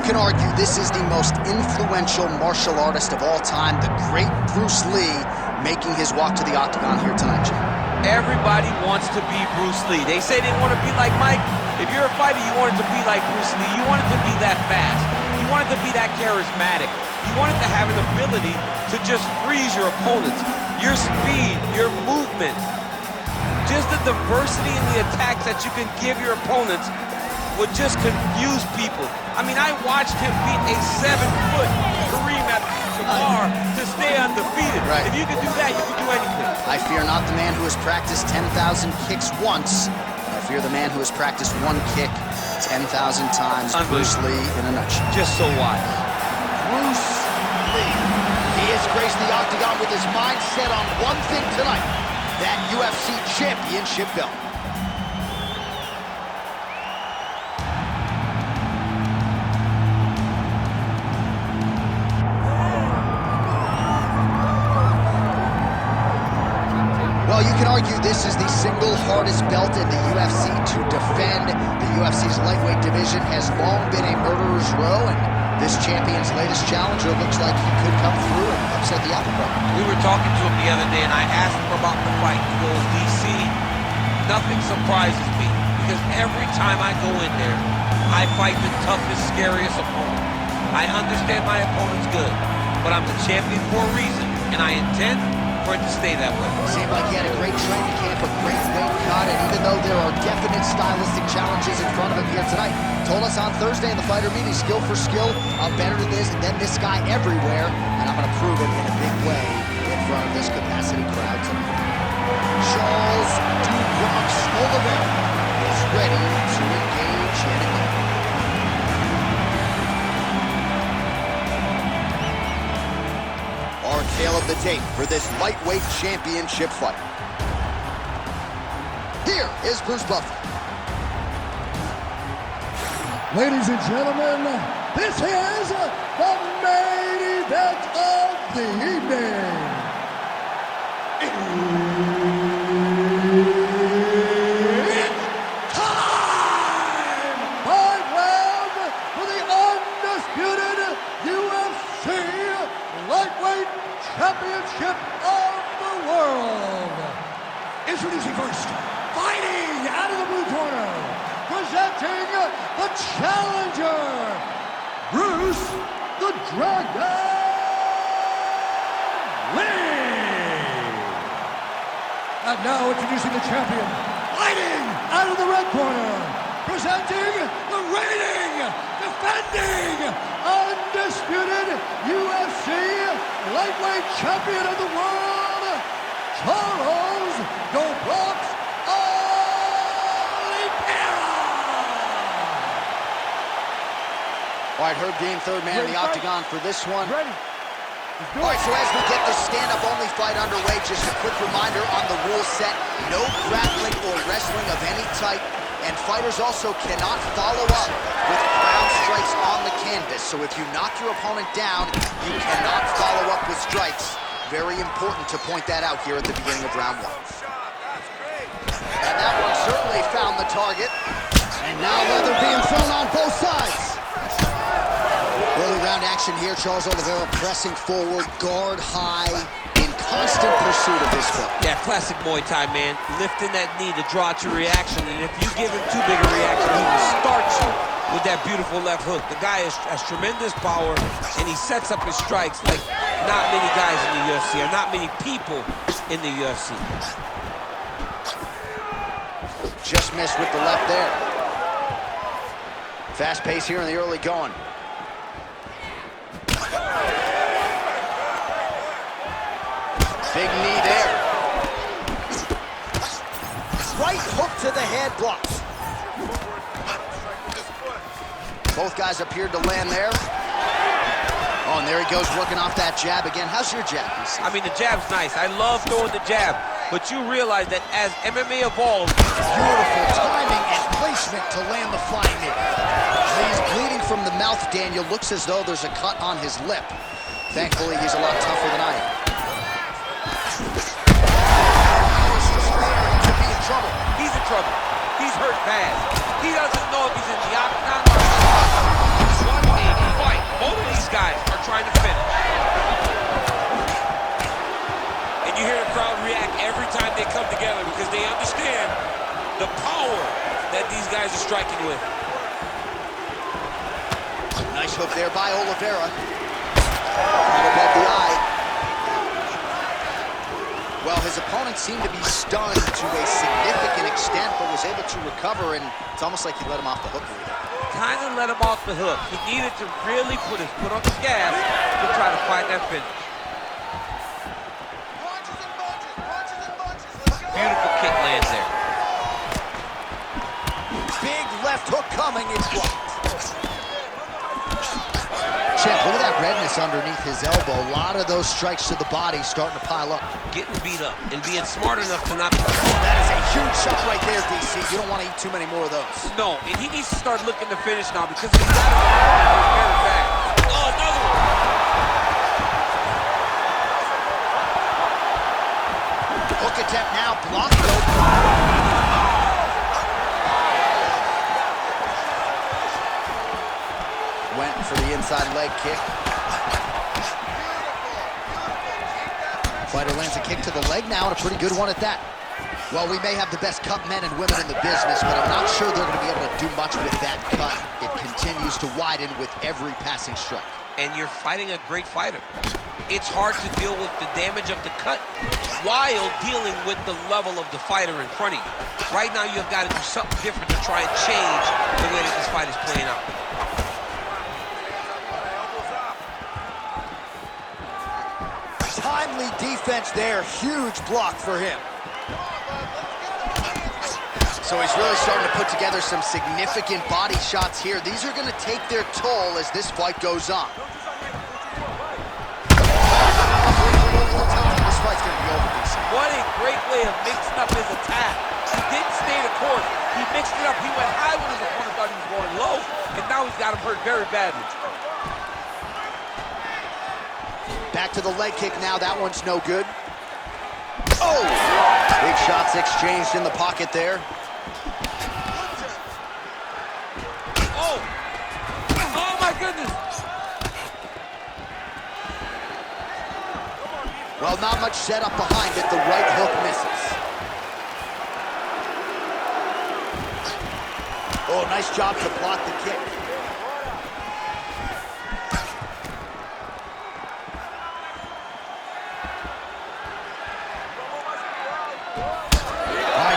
can argue this is the most influential martial artist of all time, the great Bruce Lee, making his walk to the Octagon here tonight, Jim. Everybody wants to be Bruce Lee. They say they want to be like Mike. If you're a fighter, you want it to be like Bruce Lee. You want it to be that fast. You want it to be that charismatic. You want it to have an ability to just freeze your opponents. Your speed, your movement, just the diversity in the attacks that you can give your opponents would just confuse people. I mean, I watched him beat a 7-foot Kareem Abdul-Jabbar to stay undefeated. Right. If you can do that, you can do anything. I fear not the man who has practiced 10,000 kicks once. I fear the man who has practiced one kick 10,000 times. Bruce Lee in a nutshell. Just so wise. Bruce Lee. He has graced the Octagon with his mind set on one thing tonight, that UFC championship belt. Well, you can argue this is the single hardest belt in the UFC to defend. The UFC's lightweight division has long been a murderer's row, and this champion's latest challenger looks like he could come through and upset the apple cart. We were talking to him the other day, and I asked him about the fight. He goes, DC, nothing surprises me, because every time I go in there, I fight the toughest, scariest opponent. I understand my opponent's good, but I'm the champion for a reason, and I intend for it to stay that way. Seemed like he had a great training camp, a great weight cut, and even though there are definite stylistic challenges in front of him here tonight, told us on Thursday in the fighter meeting, skill for skill, I'm better than this guy everywhere, and I'm going to prove it in a big way in front of this capacity crowd tonight. Charles Du Bronx Oliveira is ready to engage in a game. Our tale of the tape for this lightweight championship fight. Here is Bruce Buffer. Ladies and gentlemen, this is the main event of the evening. It's time! 5 rounds for the undisputed UFC Lightweight Championship of the world. Introducing first, fighting out of the blue corner, presenting the challenger, Bruce the Dragon Lee. And now introducing the champion, fighting out of the red corner, presenting the reigning, defending, undisputed UFC lightweight champion of the world, Charles Du Bronx Oliveira. All right, Herb Dean, third man in the Octagon for this one. Ready. All right, so as we get this stand-up only fight underway, just a quick reminder on the rule set: no grappling or wrestling of any type, and fighters also cannot follow up with ground strikes on the canvas. So if you knock your opponent down, you cannot follow up with strikes. Very important to point that out here at the beginning of round one. And that one certainly found the target. And now leather being thrown on both sides. Early round action here. Charles Oliveira pressing forward, guard high, in constant pursuit of this fight. Yeah, classic Muay Thai, man. Lifting that knee to draw out your reaction, and if you give him too big a reaction, he will start you with that beautiful left hook. The guy has tremendous power, and he sets up his strikes like not many guys in the UFC, or not many people in the UFC. Just missed with the left there. Fast pace here in the early going. Big knee there. Right hook to the head, blocks. Both guys appeared to land there. Oh, and there he goes, working off that jab again. How's your jab, DC? I mean, the jab's nice. I love throwing the jab, but you realize that as MMA evolves, Beautiful timing and placement to land the flying knee. He's bleeding from the mouth, Daniel. Looks as though there's a cut on his lip. Thankfully, he's a lot tougher than I am. trouble. He's in trouble. He's hurt bad. He doesn't know if he's in the Octagon or 180. by Oliveira. Right above the eye. Well, his opponent seemed to be stunned to a significant extent, but was able to recover, and it's almost like he let him off the hook. Kind of let him off the hook. He needed to really put his foot on the gas to try to find that finish. Beautiful kick lands there. Big left hook coming, it's blocked. Champ, look at that redness underneath his elbow. A lot of those strikes to the body starting to pile up. Getting beat up and being smart enough to not... That is a huge shot right there, DC. You don't want to eat too many more of those. No, and he needs to start looking to finish now because he's got it very bad. Oh, another one. Hook attempt now, blocked though. Went for the inside leg kick. Fighter lands a kick to the leg now, and a pretty good one at that. Well, we may have the best cut men and women in the business, but I'm not sure they're going to be able to do much with that cut. It continues to widen with every passing strike. And you're fighting a great fighter. It's hard to deal with the damage of the cut while dealing with the level of the fighter in front of you. Right now, you've got to do something different to try and change the way that this fight is playing out. Timely defense there, huge block for him. So he's really starting to put together some significant body shots here. These are going to take their toll as this fight goes on. This fight's going to be over, DC. What a great way of mixing up his attack. He didn't stay the course. He mixed it up. He went high when his opponent thought he was going low, and now he's got him hurt very badly. Back to the leg kick now. That one's no good. Oh! Big shots exchanged in the pocket there. Oh! Oh, my goodness! Well, not much setup behind it. The right hook misses. Oh, nice job to block the kick.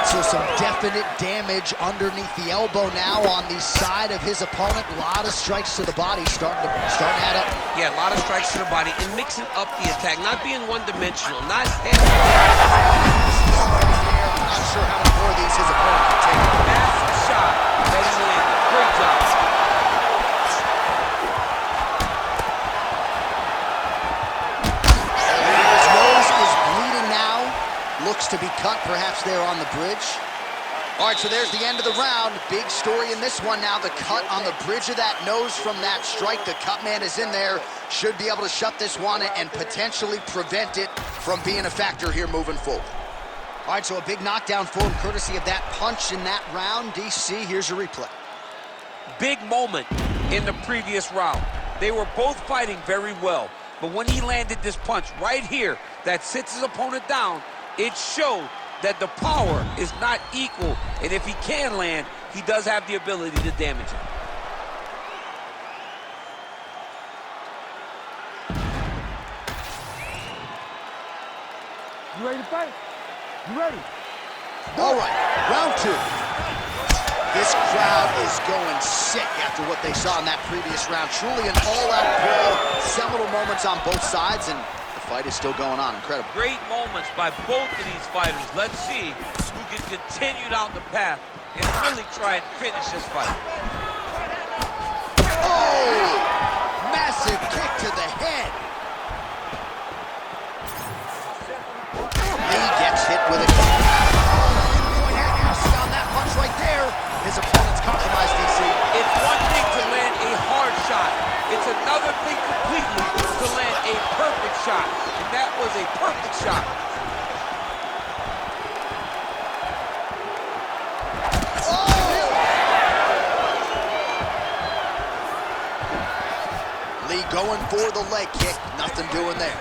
So some definite damage underneath the elbow now on the side of his opponent. A lot of strikes to the body starting to add up. Yeah, a lot of strikes to the body and mixing up the attack, not being one-dimensional, not... I'm not sure how many more of these his opponent can take. Massive shot that he landed. Great job. His nose is bleeding now. Looks to be cut, perhaps there on the bridge. All right, so there's the end of the round. Big story in this one now. The cut on the bridge of that nose from that strike. The cut man is in there. Should be able to shut this one and potentially prevent it from being a factor here moving forward. All right, so a big knockdown for him, courtesy of that punch in that round. DC, here's your replay. Big moment in the previous round. They were both fighting very well, but when he landed this punch right here that sits his opponent down, it showed that the power is not equal, and if he can land, he does have the ability to damage him. You ready to fight? You ready? All right, round two. This crowd is going sick after what they saw in that previous round. Truly an all-out brawl, seminal moments on both sides, and the fight is still going on. Incredible. Great moments by both of these fighters. Let's see who can continue down the path and really try and finish this fight. Oh! Massive kick to the head. Lee gets hit with a point accuracy on that punch right there. His opponent's compromised, DC. It's one thing to land a hard shot. It's another thing completely to land a perfect shot. And that was a perfect shot. Lee going for the leg kick. Nothing doing there.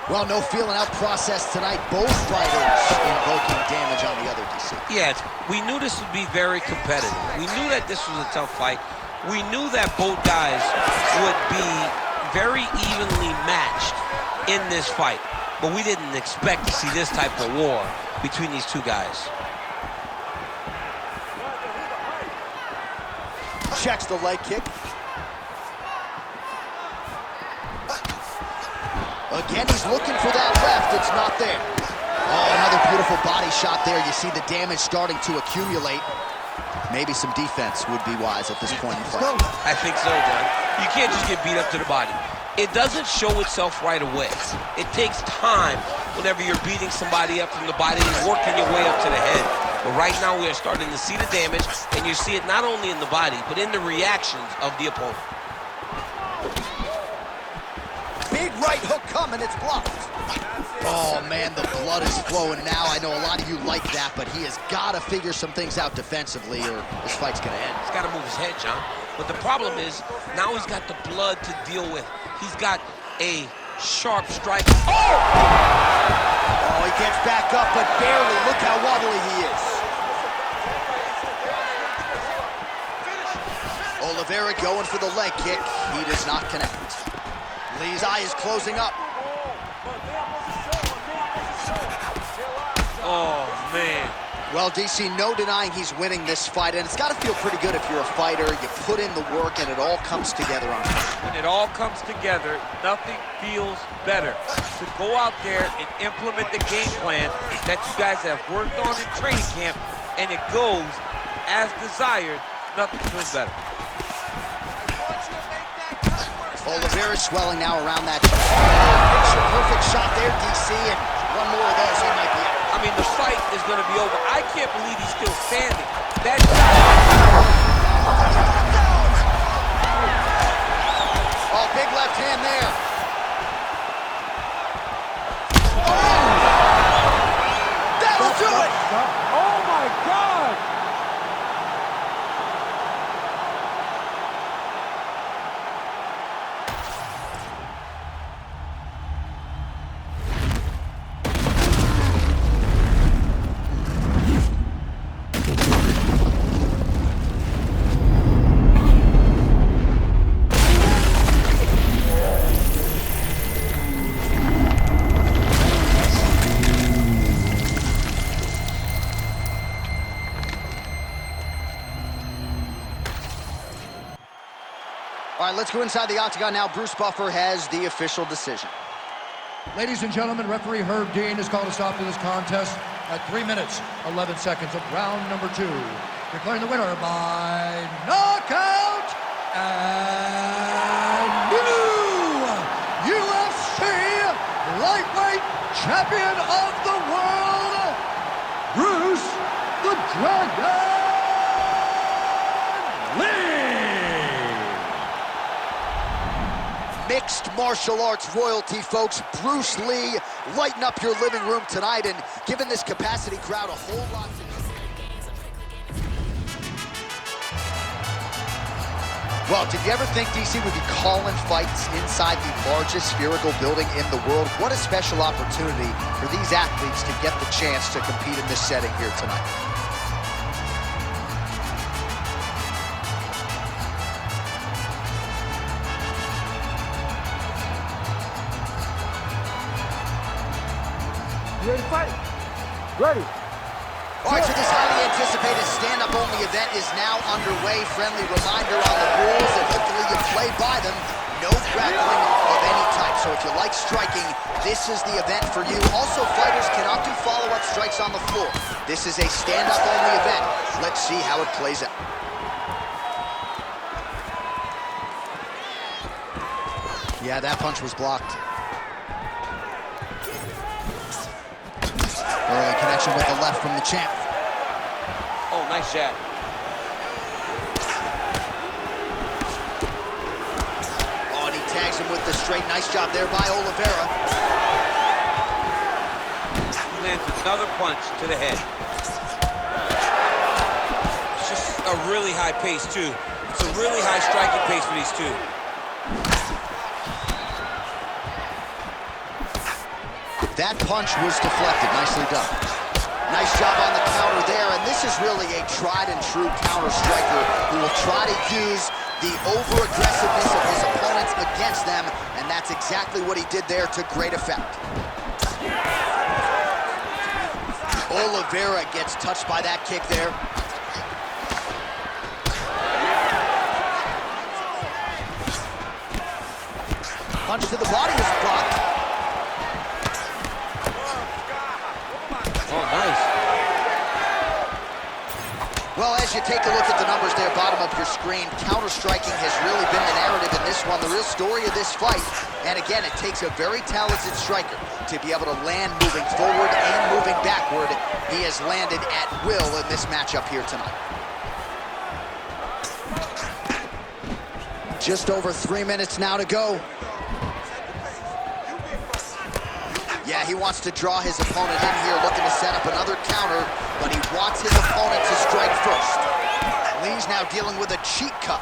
Well, no feeling out process tonight. Both fighters invoking damage on the other, DC. Yes, we knew this would be very competitive. We knew that this was a tough fight. We knew that both guys would be very evenly matched in this fight, but we didn't expect to see this type of war between these two guys. Checks the leg kick. Again, he's looking for that left. It's not there. Oh, another beautiful body shot there. You see the damage starting to accumulate. Maybe some defense would be wise at this point in the fight. I think so, John. You can't just get beat up to the body. It doesn't show itself right away. It takes time whenever you're beating somebody up from the body and working your way up to the head. But right now we are starting to see the damage, and you see it not only in the body, but in the reactions of the opponent. Big right hook coming, it's blocked. Oh man, the blood is flowing now. I know a lot of you like that, but he has got to figure some things out defensively or this fight's gonna end. He's got to move his head, John. But the problem is, now he's got the blood to deal with. He's got a sharp strike. Oh! Oh, he gets back up, but barely. Look how wobbly he is. Oliveira going for the leg kick. He does not connect. Lee's eye is closing up. Oh, man. Well, DC, no denying he's winning this fight, and it's got to feel pretty good if you're a fighter. You put in the work, and it all comes together on fight. When it all comes together, nothing feels better. To go out there and implement the game plan that you guys have worked on in training camp, and it goes as desired, nothing feels better. Oliveira swelling now around that. Picture perfect shot there, DC, and one more of those, he might be out. I mean, the fight is going to be over. I can't believe he's still standing. That oh, big left hand there. That'll do it! Oh my God! All right, let's go inside the Octagon now. Bruce Buffer has the official decision. Ladies and gentlemen, referee Herb Dean has called a stop to this contest at 3 minutes, 11 seconds of round number 2. Declaring the winner by knockout and new UFC lightweight champion of the world, Bruce the Dragon Lee. Mixed martial arts royalty, folks. Bruce Lee, lighten up your living room tonight and giving this capacity crowd a whole lot to do. Well, did you ever think DC would be calling fights inside the largest spherical building in the world? What a special opportunity for these athletes to get the chance to compete in this setting here tonight. You ready to fight? Ready. All right, so this highly anticipated stand-up only event is now underway. Friendly reminder on the rules, and hopefully you play by them. No grappling of any type. So if you like striking, this is the event for you. Also, fighters cannot do follow-up strikes on the floor. This is a stand-up only event. Let's see how it plays out. Yeah, that punch was blocked. Early connection with the left from the champ. Oh, nice jab. Oh, and he tags him with the straight. Nice job there by Oliveira. He lands another punch to the head. It's just a really high pace, too. It's a really high striking pace for these two. That punch was deflected. Nicely done. Nice job on the counter there, and this is really a tried and true counter striker who will try to use the over-aggressiveness of his opponents against them, and that's exactly what he did there to great effect. Oliveira gets touched by that kick there. Punch to the body is blocked. Oh, nice. Well, as you take a look at the numbers there, bottom of your screen, counter-striking has really been the narrative in this one, the real story of this fight. And again, it takes a very talented striker to be able to land moving forward and moving backward. He has landed at will in this matchup here tonight. Just over 3 minutes now to go. Yeah, he wants to draw his opponent in here, looking to set up another counter, but he wants his opponent to strike first. Lee's now dealing with a cheek cup.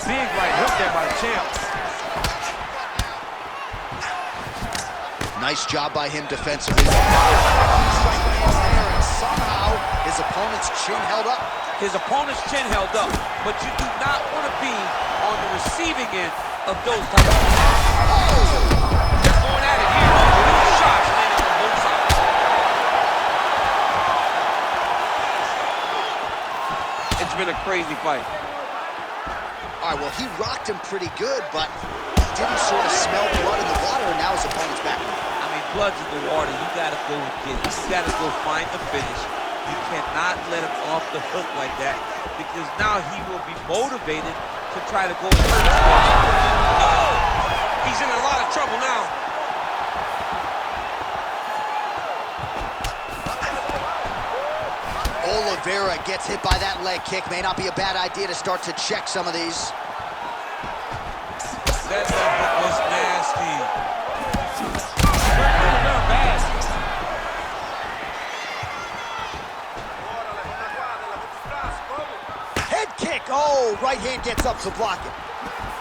Big right hook there by the champ. Nice job by him defensively. And somehow his opponent's chin held up. His opponent's chin held up, but you do not want to be on the receiving end of those types of They're going at it here. Two shots landing on both sides. It's been a crazy fight. All right, well, he rocked him pretty good, but didn't sort of smell blood in the water, and now his opponent's back. I mean, blood's in the water. You got to go get it. You got to go find the finish. You cannot let him off the hook like that, because now he will be motivated to try to go and hurt his opponent. Oh! He's in a lot of trouble now. Oliveira gets hit by that leg kick. May not be a bad idea to start to check some of these. That leg hook was nasty. Head kick. Oh, right hand gets up to block it.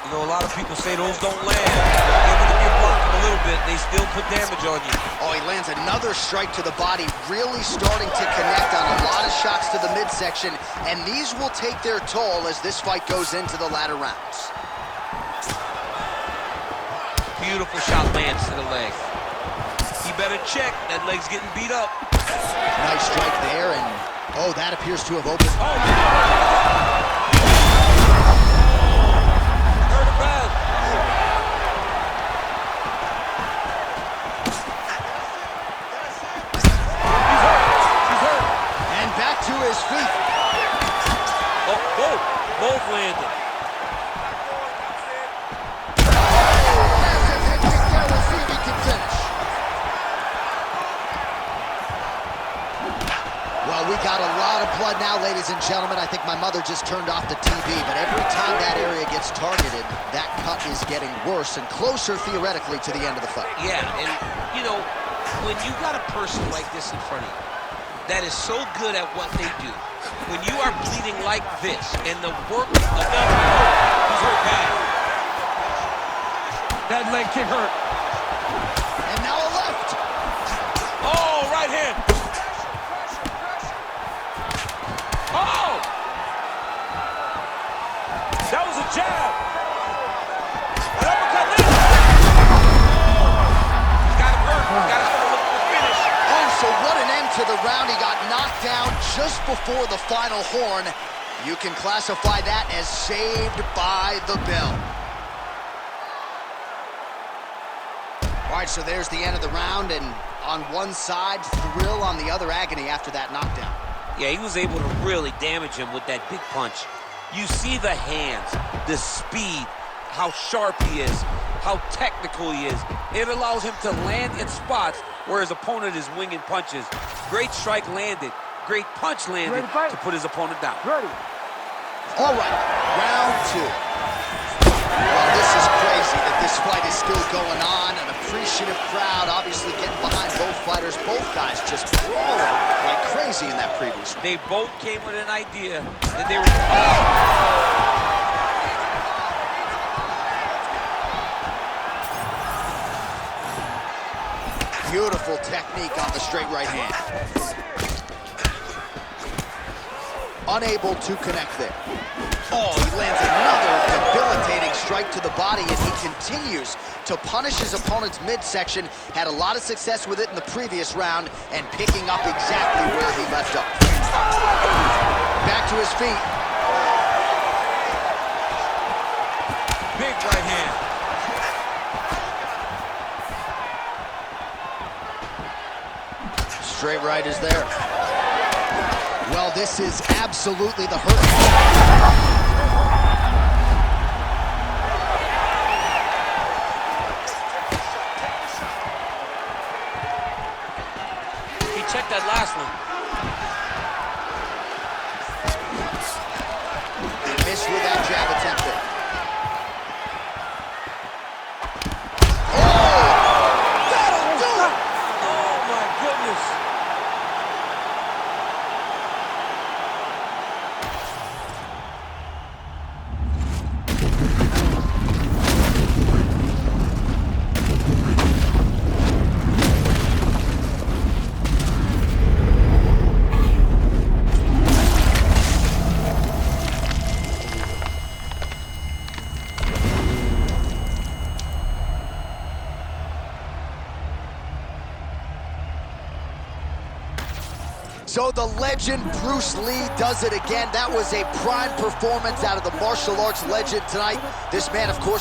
You know, a lot of people say those don't land. Even if you block them a little bit, they still put damage on you. Oh, he lands another strike to the body, really starting to connect on a lot of shots to the midsection, and these will take their toll as this fight goes into the latter rounds. Beautiful shot lands to the leg. He better check. That leg's getting beat up. Nice strike there, and oh, that appears to have opened. Oh, yeah. His feet. Oh, both landed. We'll see if he can finish. Well, we got a lot of blood now, ladies and gentlemen. I think my mother just turned off the TV, but every time that area gets targeted, that cut is getting worse and closer, theoretically, to the end of the fight. Yeah, and, you know, when you got a person like this in front of you, that is so good at what they do. When you are bleeding like this, and the work of he's hurt bad. That leg kick hurt. And now a left. Oh, right hand. Oh! That was a jab. An uppercut landed. He's got him hurt. He's got to look for the finish. Oh, so what an end to the round. He got knocked down just before the final horn. You can classify that as saved by the bell. All right, so there's the end of the round, and on one side, thrill, on the other, agony after that knockdown. Yeah, he was able to really damage him with that big punch. You see the hands, the speed, how sharp he is, how technical he is. It allows him to land in spots where his opponent is winging punches. Great strike landed, great punch landed to put his opponent down. Ready. All right, round two. Well, this is crazy that this fight is still going on. An appreciative crowd obviously getting behind both fighters. Both guys just brawling like crazy in that previous one. They both came with an idea that they were... Beautiful technique on the straight right hand. Unable to connect there. Oh, he lands another debilitating strike to the body, and he continues to punish his opponent's midsection. Had a lot of success with it in the previous round, and picking up exactly where he left off. Back to his feet. Big right hand. Straight right is there. Well, this is absolutely the hurt. He checked that last one. He missed with that jab attempt there. So the legend Bruce Lee does it again. That was a prime performance out of the martial arts legend tonight. This man, of course,